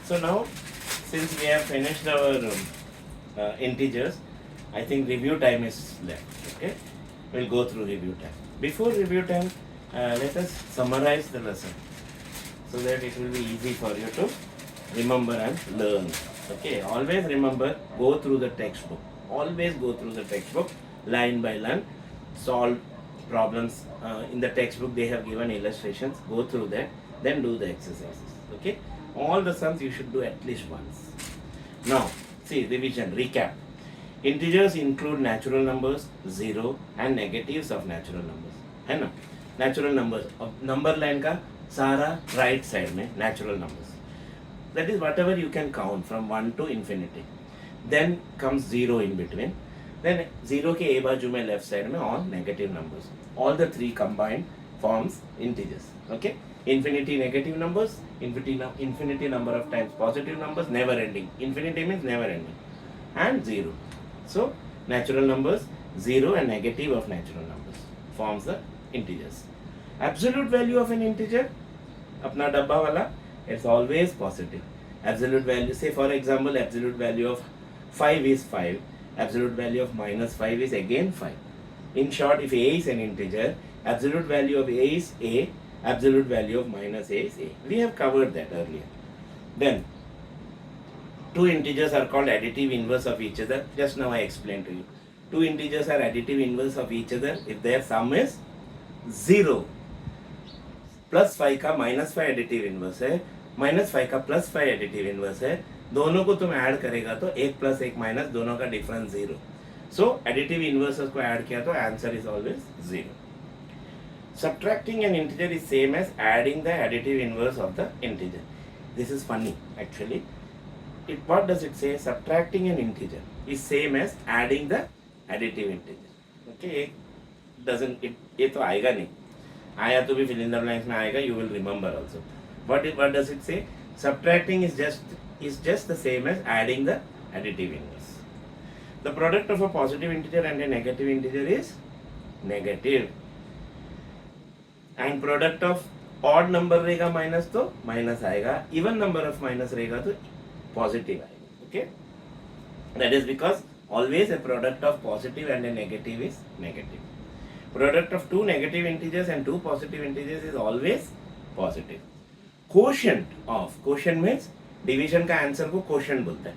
So now, since we have finished our integers, I think review time is left. Okay, we'll go through review time. Before review time, let us summarize the lesson so that it will be easy for you to remember and learn. Okay, always remember, go through the textbook. Always go through the textbook line by line. Solve problems in the textbook. They have given illustrations. Go through that. Then do the exercises. Okay, all the sums you should do at least once. Now, see revision, recap. Integers include natural numbers, zero and negatives of natural numbers. है ना? Natural numbers. अब number line का सारा right side में natural numbers. That is whatever you can count from 1 to infinity. Then comes 0 in between. Then 0 के ए बाजू में left side में all negative numbers. All the three combined forms integers. Okay? Infinity negative numbers, infinity number of times positive numbers, never ending. Infinity means never ending. And 0. So, natural numbers, 0 and negative of natural numbers forms the integers. Absolute value of an integer, अपना डब्बा वाला, it's always positive. Absolute value, say for example, absolute value of 5 is 5. Absolute value of minus 5 is again 5. In short, if a is an integer, absolute value of a is a, absolute value of minus a is a. We have covered that earlier. Then, two integers are called additive inverse of each other. Just now I explained to you. Two integers are additive inverse of each other if their sum is 0. Plus 5 का minus 5 additive inverse है, minus 5 का plus 5 additive inverse है. दोनों को तुम add करेगा तो 1 plus 1 minus, दोनों का डिफरेंस 0. सो एडिटिव इनवर्सेस को ऐड किया तो answer is always 0. Subtracting an integer is same as adding the additive inverse of the integer. This is funny actually. What does it say? Subtracting an integer is same as adding the additive integer. Okay, ये तो आएगा नहीं. आया तो भी fill in the blanks में आएगा. You will remember also. What does it say? Subtracting is just the same as adding the additive inverse. The product of a positive integer and a negative integer is negative. And product of odd number रहेगा minus तो minus आएगा. Even number of minus रहेगा तो positive आएगा. Okay? That is because always a product of positive and a negative is negative. Product of two negative integers and two positive integers is always positive. Quotient means division का answer को quotient बोलते हैं.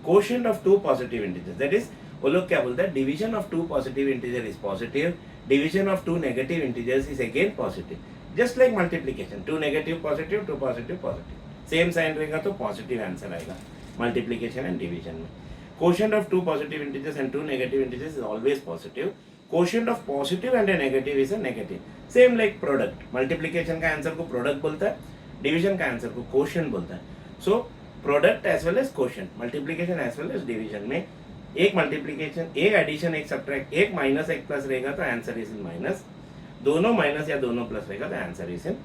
Quotient of two positive integers, that is वो लोग क्या बोलते हैं, division of two positive integer is positive, division of two negative integers is again positive. Just like multiplication, two negative positive, two positive positive. Same sign रहेगा तो positive answer आएगा multiplication and division में. Quotient of two positive integers and two negative integers is always positive. Quotient of positive and a negative is a negative. Same like product. Multiplication का answer को product बोलता है, division का answer को quotient बोलता है. So product as well as quotient, multiplication as well as division में एक multiplication, एक addition, एक subtract, एक minus एक plus रहेगा तो answer is in minus. दोनों minus या दोनों plus रहेगा तो answer is in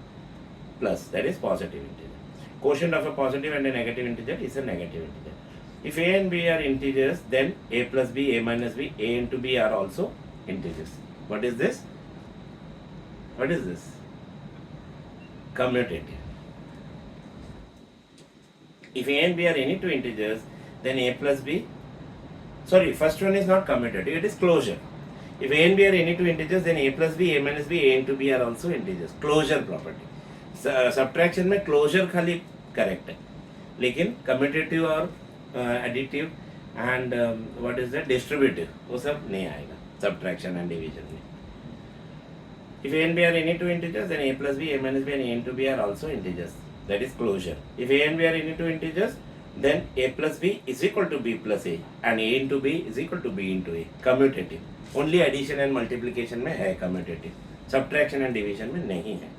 plus. That is positive integer. Quotient of a positive and a negative integer is a negative integer. If a and b are integers, then a plus b, a minus b, a into b are also integers. What is this? What is this? Commutative. If a and b are any two integers, then a plus b, sorry, first one is not commutative, it is closure. If a and b are any two integers, then a plus b, a minus b, a into b are also integers. Closure property. Subtraction में closure खाली correct है, लेकिन commutative और additive and what is that, distributive, वो सब नहीं आएगा subtraction and division में. If a and b are any two integers, then a plus b, a minus b and a into b are also integers. That is closure. If a and b are any two integers, then a plus b is equal to b plus a and a into b is equal to b into a. Commutative. Only addition and multiplication में है commutative. Subtraction and division में नहीं है.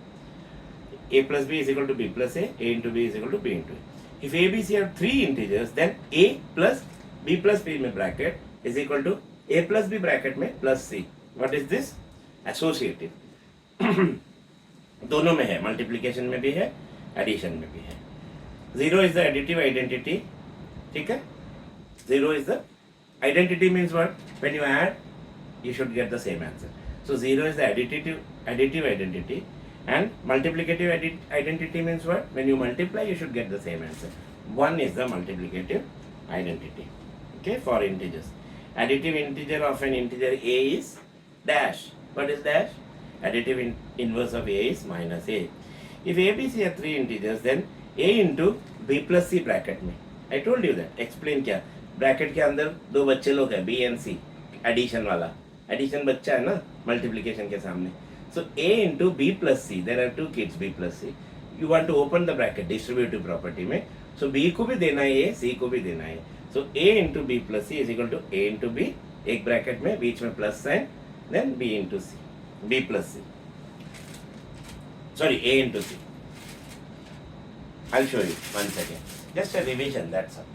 A plus b is equal to b plus a into b is equal to b into a. If a, b, c are three integers, then a plus b में bracket is equal to a plus b bracket में plus c. What is this? Associative. दोनों में है, multiplication में भी है, addition में भी है. 0 is the additive identity. ठीक है? 0 is the identity means what? When you add, you should get the same answer. So 0 is the additive identity. And multiplicative identity means what? When you multiply, you should get the same answer. 1 is the multiplicative identity. Okay, for integers. Additive integer of an integer a is dash. What is dash? Additive inverse of a is minus a. If a, b, c are 3 integers, then a into b plus c bracket में. I told you that. Explain क्या? Bracket के अंदर दो बच्चे लोग हैं, b and c. Addition वाला. Addition बच्चा है ना? Multiplication के सामने. So a into b plus c. There are two kids, b plus c. You want to open the bracket, distributive property में. So b को भी देना है, c को भी देना है. So a into b plus c is equal to a into b. एक bracket में बीच में plus sign, then b into c. b plus c. Sorry, a into c. I'll show you one second. Just a revision, that's all.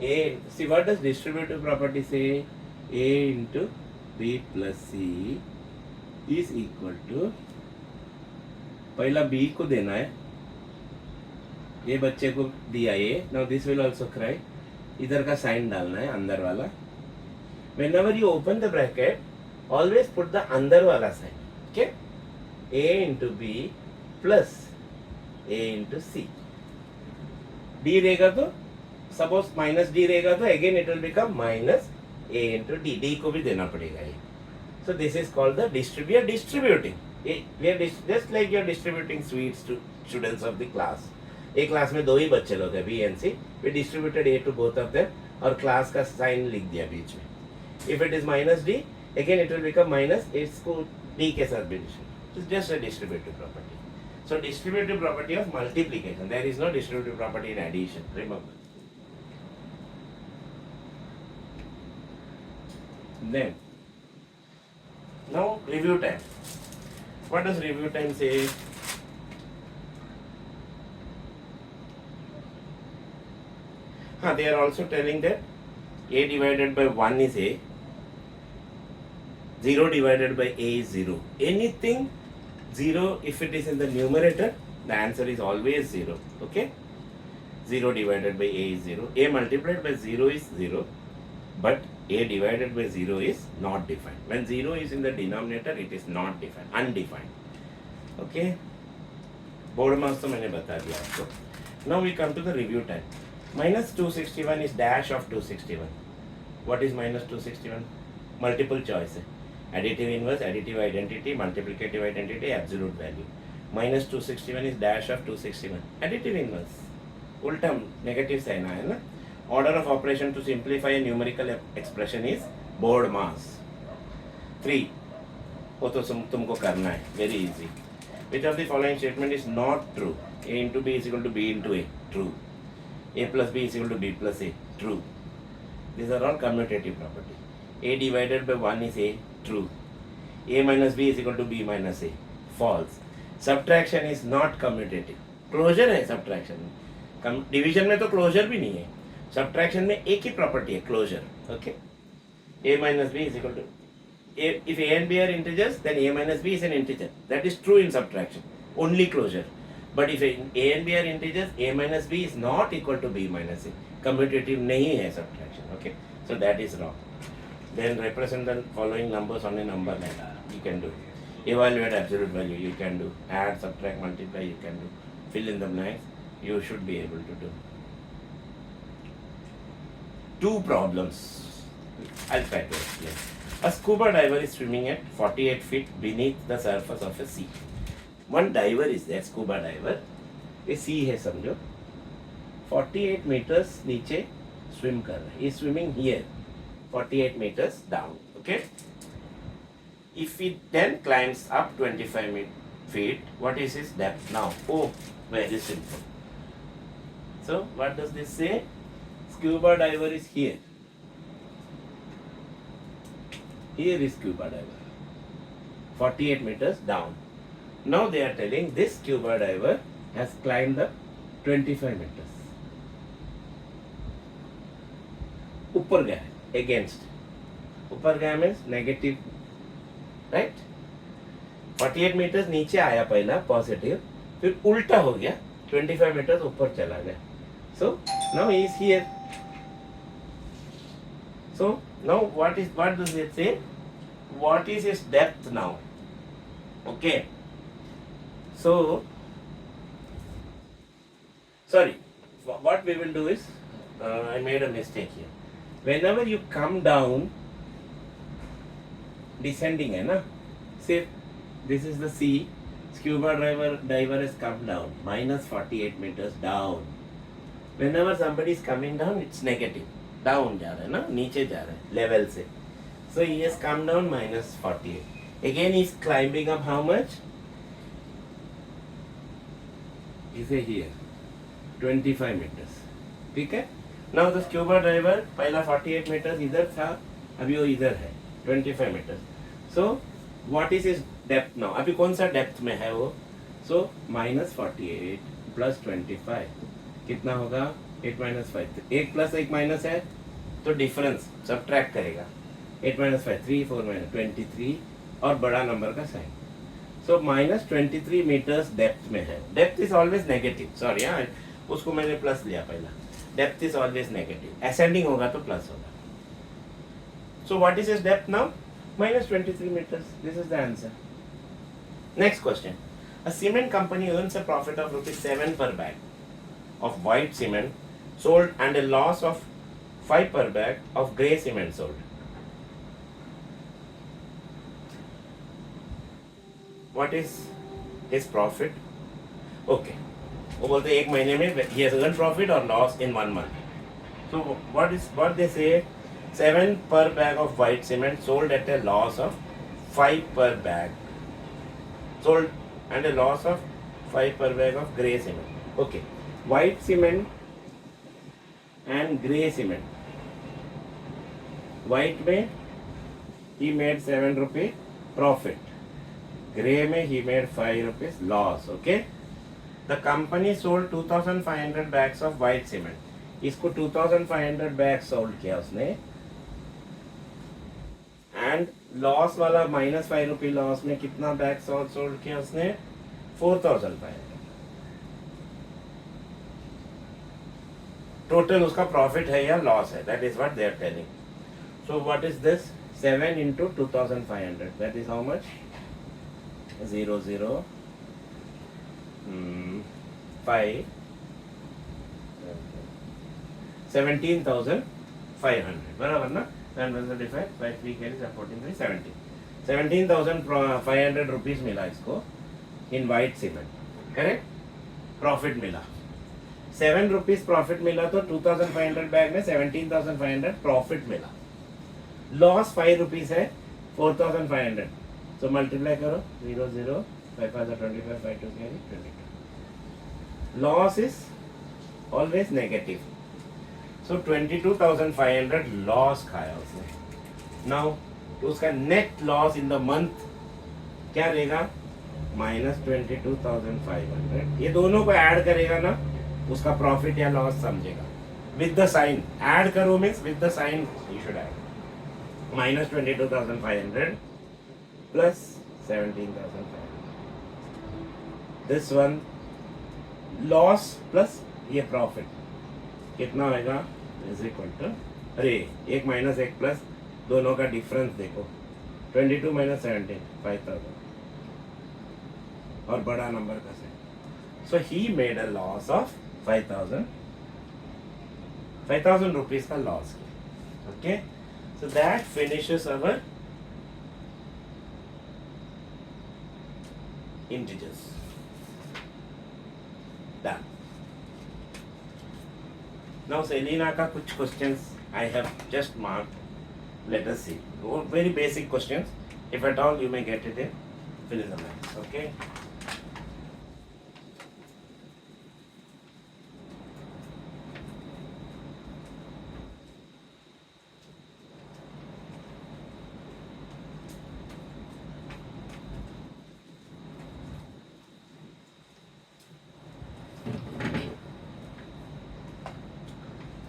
A, see what does distributive property say? A into b plus c is equal to, पहला b को देना है, ये बच्चे को दिया ये, now this will also cry, इधर का साइन डालना है अंदर वाला. Whenever you open the bracket, always put the अंदर वाला sign. Okay? A into b plus a into c. d रहेगा तो सपोज माइनस डी रहेगा तो again it will become minus A into D. D को भी देना पड़ेगा ये. सो this is called the distributing. we are just like you are distributing sweets to students of the class. एक क्लास में दो ही बच्चे लोग हैं, B and C. we distributed a to both of them और क्लास का साइन लिख दिया बीच में. if it is minus d, again it will become minus, इसको d के साथ भी distribute. it's just a distributive property. So distributive property of multiplication. There is no distributive property in addition. Remember. Then, now review time. What does review time say? They are also telling that a divided by 1 is a, 0 divided by a is 0. Anything 0, if it is in the numerator, the answer is always 0. Okay? 0 divided by a is 0. A multiplied by 0 is 0. But a divided by 0 is not defined. When 0 is in the denominator, it is not defined, undefined. Okay? Board marks तो मैंने बता दिया आपको. Now we come to the review time. Minus 261 is dash of 261. What is minus 261? Multiple choice. Additive inverse, additive identity, multiplicative identity, absolute value. Minus 261 is dash of 261. Additive inverse. उल्टा negative sign आया ना. Order of operation to simplify a numerical expression is board mass. 3. वो तो तुमको करना है. Very easy. Which of the following statement is not true? A into b is equal to b into a. True. A plus b is equal to b plus a. True. These are all commutative property. A divided by 1 is a. True. A minus b is equal to b minus a. False. Subtraction is not commutative. Closure है subtraction में. Division में तो closure भी नहीं है. Subtraction में एक ही property है, closure. Okay? A minus b is equal to a. If a and b are integers, then a minus b is an integer. That is true in subtraction. Only closure. But if a and b are integers, a minus b is not equal to b minus a. Commutative नहीं है subtraction. Okay? So that is wrong. Then represent the following numbers on a number line. You can do. Evaluate absolute value. You can do. Add, subtract, multiply. You can do. Fill in the blanks. You should be able to do. 2 problems. I'll try to explain. A scuba diver is swimming at 48 feet beneath the surface of a sea. One diver is there, scuba diver. A sea है समझो. 48 meters नीचे swim कर रहा है. He is swimming here. 48 meters down. Okay. If he then climbs up 25 feet, what is his depth now? Oh, very simple. So what does this say? Scuba diver is here. Here is scuba diver. 48 meters down. Now they are telling this scuba diver has climbed up 25 meters. ऊपर गया है, against. ऊपर गया means negative, right? 48 meters नीचे आया पहला positive, फिर उल्टा हो गया 25 meters ऊपर चला गया. So now he is here. So now what does it say? What is his depth now? Okay. So, sorry, what we will do is, I made a mistake here. Whenever you come down, descending है ना, say this is the sea, scuba diver has come down, minus 48 meters down. Whenever somebody is coming down, it's negative. Down जा रहा है ना, नीचे जा रहा है level से. So he has come down minus 48. Again he is climbing up how much? He say here 25 meters. ठीक है? Now the scuba diver पहला 48 meters इधर था, अभी वो इधर है 25 meters. So what is his depth now? अभी कौन सा depth में है वो? So minus 48 plus 25 कितना होगा? 8 minus 5. 1 plus 1 minus है तो डिफरेंस सबट्रैक्ट करेगा. 8 minus 5 3 4 minus 23 और बड़ा नंबर का sign. So minus 23 metres depth में है. Depth is always negative. Sorry हाँ, उसको मैंने प्लस लिया पहला. Depth is always negative. Ascending होगा तो प्लस होगा. So what is his depth now? minus 23 meters. This is the answer. Next question. A cement company earns a profit of rupees 7 per bag of white cement sold and a loss of 5 per bag of grey cement sold. What is his profit? Okay. वो बोलते हैं एक महीने में he has earned profit or loss in 1 month. So what they say? 7 per bag of white cement sold at a loss of 5 per bag. Sold and a loss of 5 per bag of grey cement. Okay. White cement and grey cement. White में he made 7 rupees profit. Grey में he made 5 rupees loss. Okay. The company sold 2500 bags of white cement. इसको 2500 bags sold किया उसने. And loss वाला minus 5 रुपी loss में कितना bag sold किया उसने? 4500. टोटल उसका प्रॉफिट है या लॉस है? That is what they are telling. So what is this? 7 into 2500. That is how much? 0 0 5 17,500. बराबर ना? 7 by 3 carries 14 17. 17,500 rupees मिला इसको in white cement. Correct? Profit मिला 7 rupees प्रॉफिट मिला तो 2500 बैग में 17,500 प्रॉफिट मिला. लॉस 5 rupees है 4,500. सो मल्टीप्लाई करो 0 0 5 5 25 5 2 carry 22. Loss is always negative. So 22,500 loss खाया उसने. नाउ तो उसका net loss in the month क्या रहेगा? माइनस 22,500. ये दोनों को ऐड करेगा ना, उसका प्रॉफिट या लॉस समझेगा. विद द साइन ऐड करो means with the sign you should add. Minus 22,500 plus 17,500. This one loss plus ये प्रॉफिट कितना होगा? इज इक्वल टू, अरे एक माइनस एक प्लस दोनों का डिफरेंस देखो. 22 minus 17 5,000 और बड़ा नंबर का से. So he made a loss of 5,000 rupees का loss. Okay. So that finishes our integers. Done. Now Selena का कुछ questions I have just marked. Let us see. Very basic questions. If at all you may get it in fill in the blanks. Okay.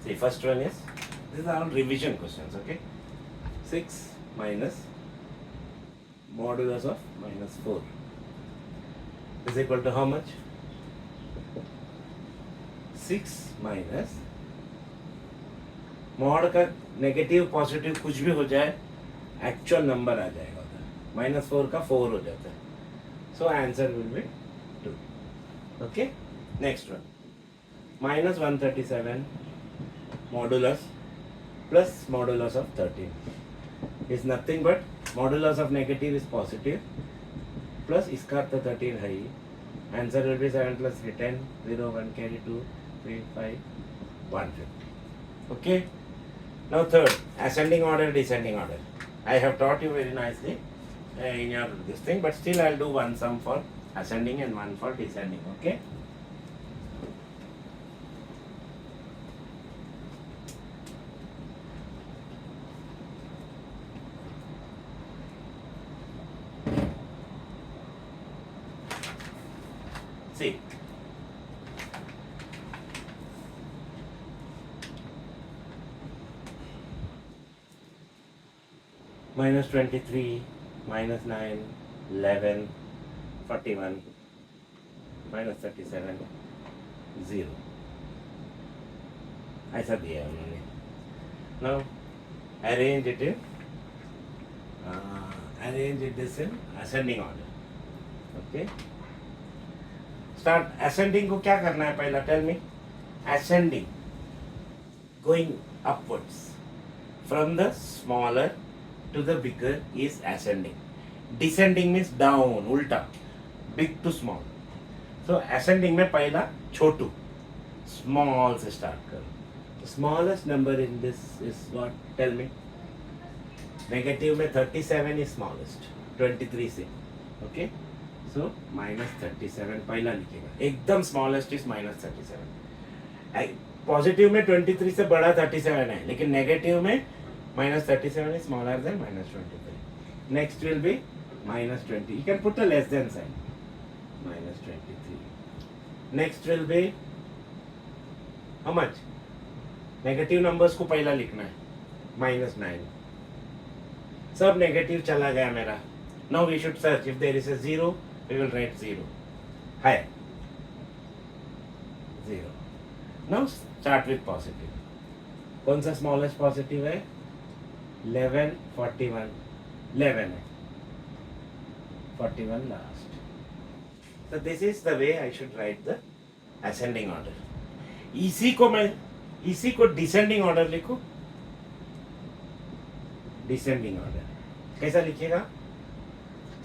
The first one is, these are all revision questions, okay? 6 minus modulus of minus 4 is equal to how much? 6 minus mod का negative positive कुछ भी हो जाए actual number आ जाएगा उधर. -4 का 4 हो जाता है. So answer will be Okay, next one, minus 137 modulus plus modulus of 13 is nothing but modulus of negative is positive plus इसका अर्थ 13 है ही. Answer will be 7 plus 3, 10, 0, 1 carry 2, 3, 5, 150. Okay. Now third, ascending order, descending order. I have taught you very nicely in your this thing, but still I'll do one sum for ascending and one for descending. Okay. See, minus 23, minus 9, 11, 41, minus 37, 0. ऐसा दिया है उन्होंने. Now arrange it this in ascending order. Okay. Start ascending को क्या करना है पहला? Tell me. Ascending, going upwards from the smaller to the bigger is ascending. Descending means down, उल्टा, big to small. So ascending में पहला छोटू, small से start करो. The smallest number in this is what? Tell me. Negative में 37 is smallest, 23 से. Okay. So minus 37 पहला लिखेगा. एकदम smallest is minus 37. पॉजिटिव में 23 से बड़ा 37 है, लेकिन नेगेटिव में minus 37 is smaller than minus 23. Next will be minus 20. You can put a less than sign. Minus 23. Next will be how much? Negative numbers को पहला लिखना है. minus 9. सब नेगेटिव चला गया मेरा. Now we should search. If there is a 0, we will write 0. Higher. 0. Now start with positive. कौन सा smallest positive है? 11, 41. 11 है. 41 last. So this is the way I should write the ascending order. इसी को descending order लिखो. Descending order. कैसा लिखिएगा?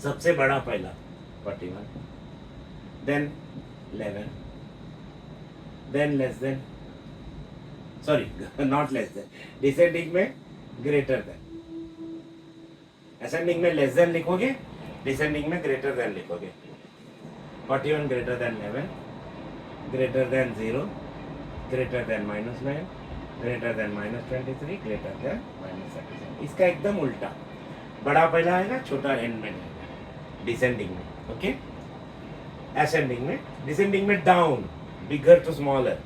सबसे बड़ा पहला 41, then 11, then less than, sorry, not less than, descending में greater than, ascending में less than लिखोगे, descending में greater than लिखोगे. 41 greater than 11, greater than 0, greater than minus 9, greater than minus 23, greater than minus 37. इसका एकदम उल्टा, बड़ा पहला आएगा, छोटा एंड में आएगा. डिसेंडिंग में. ओके. असेंडिंग में, डिसेंडिंग में down, bigger to smaller,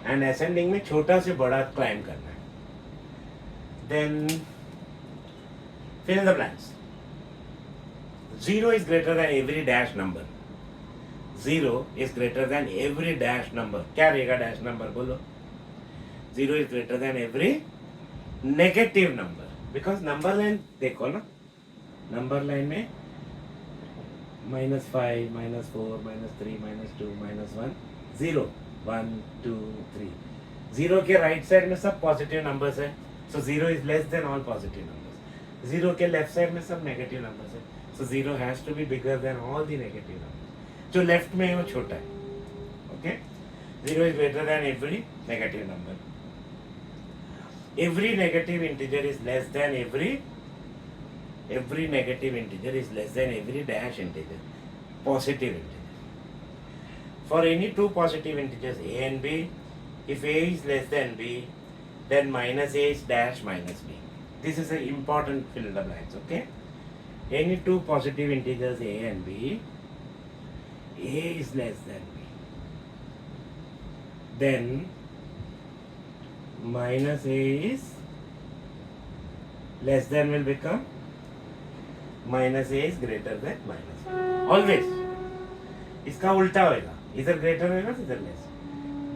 and ascending में छोटा से बड़ा क्लाइम करना है. Then fill in the blanks. 0 is greater than every dash number. 0 is greater than every dash number. क्या रहेगा dash number बोलो? 0 is greater than every negative number. Because number line देखो ना, number line में -5, -4, -3, -2, -1, 0, 1, 2, 3. 0 के right side में सब positive numbers है, so 0 is less than all positive numbers. 0 के लेफ्ट साइड में सब नेगेटिव नंबर्स है, so 0 has to be bigger than all the negative numbers. जो लेफ्ट में है वो छोटा है. Okay. 0 is greater than every negative number. Every negative integer is less than every negative integer is less than every dash integer, positive integer. For any two positive integers a and b, if a is less than b, then minus a is dash minus b. This is an important fill in the blanks. Okay. Any two positive integers a and b, a is less than b, then minus a is less than will become minus a is greater than minus a. Always. इसका उल्टा होएगा, इधर greater होएगा इधर less,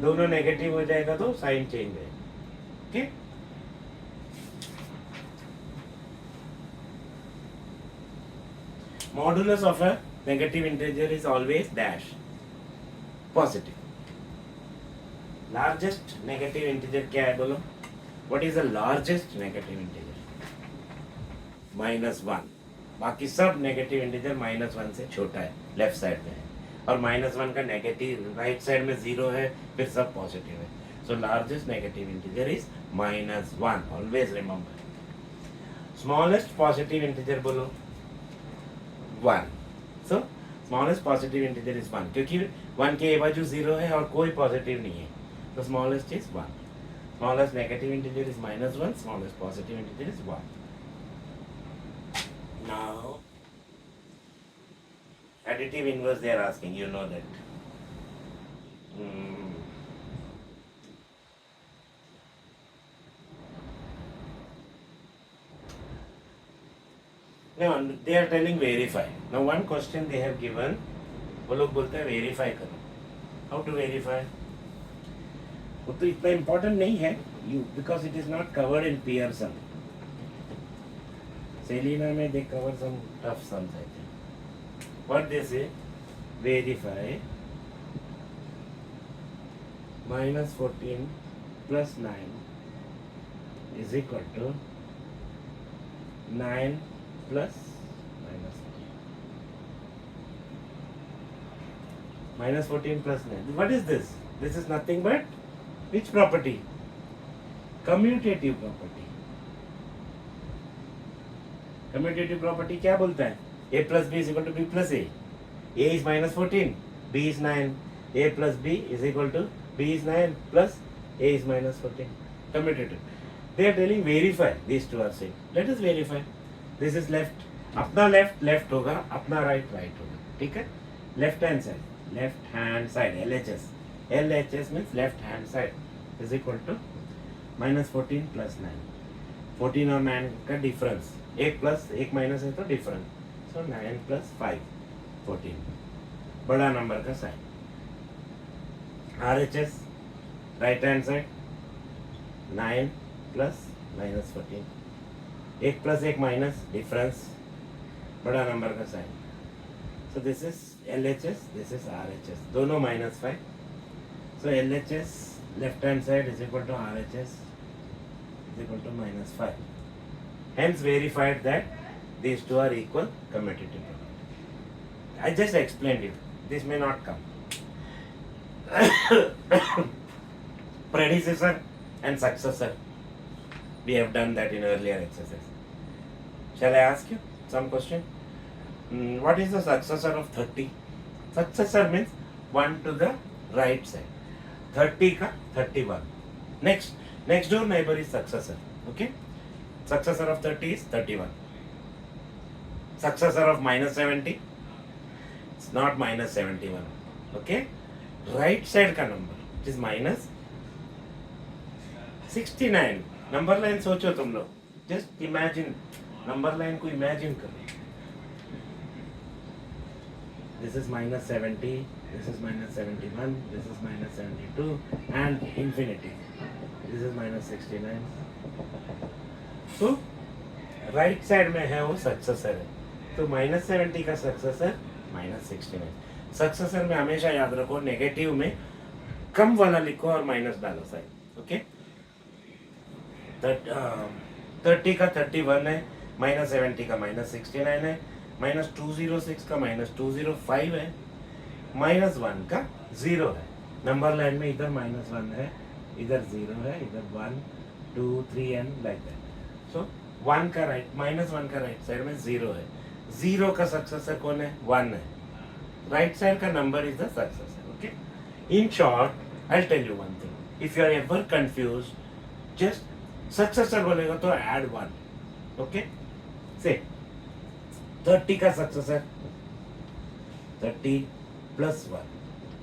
दोनों negative हो जाएगा तो साइन चेंज होएगा. Okay. Modulus of a negative integer is always dash. Positive. Largest negative integer क्या है बोलो? What is the largest negative integer? -1. बाकी सब नेगेटिव इंटीजर -1 से छोटा है, लेफ्ट साइड में है. और -1 का नेगेटिव राइट साइड में 0 है, फिर सब पॉजिटिव है. So largest negative integer is -1. Always remember. Smallest positive integer बोलो 1. सो स्मॉलेस्ट पॉजिटिव इंटीजर इज 1, क्योंकि 1 के बाजू 0 है और कोई पॉजिटिव नहीं है. तो smallest is 1. Smallest negative integer is -1. Smallest positive integer is 1. Now, additive inverse they are asking, you know that. Now, they are telling verify. Now, one question they have given, वो लोग बोलते हैं verify करो. How to verify? वो तो इतना important नहीं है, because it is not covered in Pearson. Selena may they cover some tough sums, I think. What they say? Verify -14 plus 9 is equal to 9 plus -14 plus 9. What is this? This is nothing but which property? Commutative property. Commutative property क्या बोलता है? a plus b is equal to b plus a. a is -14, b is 9. a plus b is equal to b is 9 plus a is -14. Commutative. They are telling verify. These two are same. Let us verify. This is left. अपना left होगा, अपना right होगा. ठीक है? Left hand side. LHS. LHS means left hand side is equal to -14 plus 9. 14 और 9 का difference, एक plus एक माइनस है तो डिफरेंस. सो 9 प्लस 5 14, बड़ा नंबर का sign. RHS right hand side 9 plus -14, एक प्लस एक माइनस डिफरेंस, बड़ा नंबर का sign. So this is LHS, this is RHS, दोनों -5. So LHS left hand side is equal to RHS is equal to -5. Hence verified that these two are equal commutative property. I just explained it. This may not come. Predecessor and successor. We have done that in earlier exercise. Shall I ask you some question? What is the successor of 30? Successor means 1 to the right side. 30 ka 31. Next door neighbor is successor. Okay? Successor of 30 is 31. Successor of -70, it's not -71. Okay? Right side का number, it is -69. Number line सोचो तुम लोग. Just imagine. Number line को imagine करो. This is -70, this is -71, this is -72 and infinity. This is -69. तो right side में है वो सक्सेसर है, तो -70 का सक्सेसर -69. सक्सेसर में हमेशा याद रखो नेगेटिव में कम वाला लिखो और माइनस डालो साइड. ओके? 30 का 31 है, -70 का -69 है, -206 का -205 है, -1 का 0 है. नंबर लाइन में इधर -1 है, इधर 0 है, इधर 1 2 3 एंड लाइक दैट. सो 1 का राइट -1 का राइट साइड में 0 है. 0 का सक्सेसर कौन है? 1 है. राइट साइड का number is the successor. Okay? In short I will tell you one thing. If you are ever confuse, just successor बोलेगा तो ऐड 1. ओके? से 30 का successor 30 plus 1,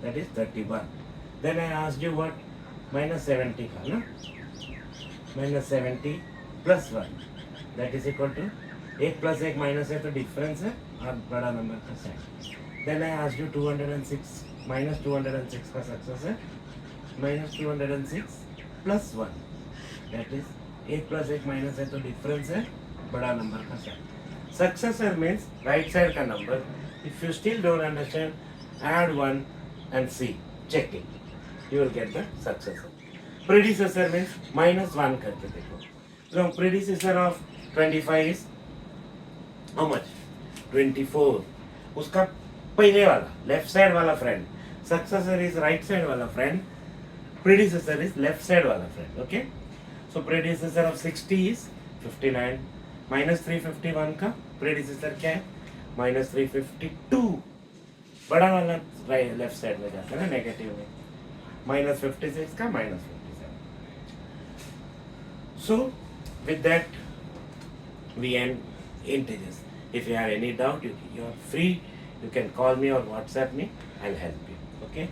that is 31. Then I asked you what? -70 का ना, -70 plus 1, that is equal to, एक plus एक minus है तो difference है और बड़ा नंबर का sign. Then I asked you 206 -206 का सक्सेस है, -206 plus 1, that is एक प्लस एक माइनस है तो डिफरेंस है, बड़ा नंबर का sign. Successor means right side का number. If you still don't understand, add 1 and see. checking. You will get the successor. Predecessor means -1 करके देखो. So predecessor of 25 is how much? 24. उसका पहले वाला left side वाला friend. Successor is right side वाला friend. Predecessor is left side वाला friend. Okay? So predecessor of 60 is 59. -351 का predecessor क्या है? -352. बड़ा वाला लेफ्ट साइड में जाता है ना नेगेटिव में. -56 का -57. So with that we end integers. If you have any doubt, you are free. You can call me or WhatsApp me. I'll help you. Okay?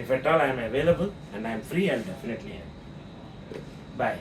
If at all I am available and I am free, I'll definitely help. Bye.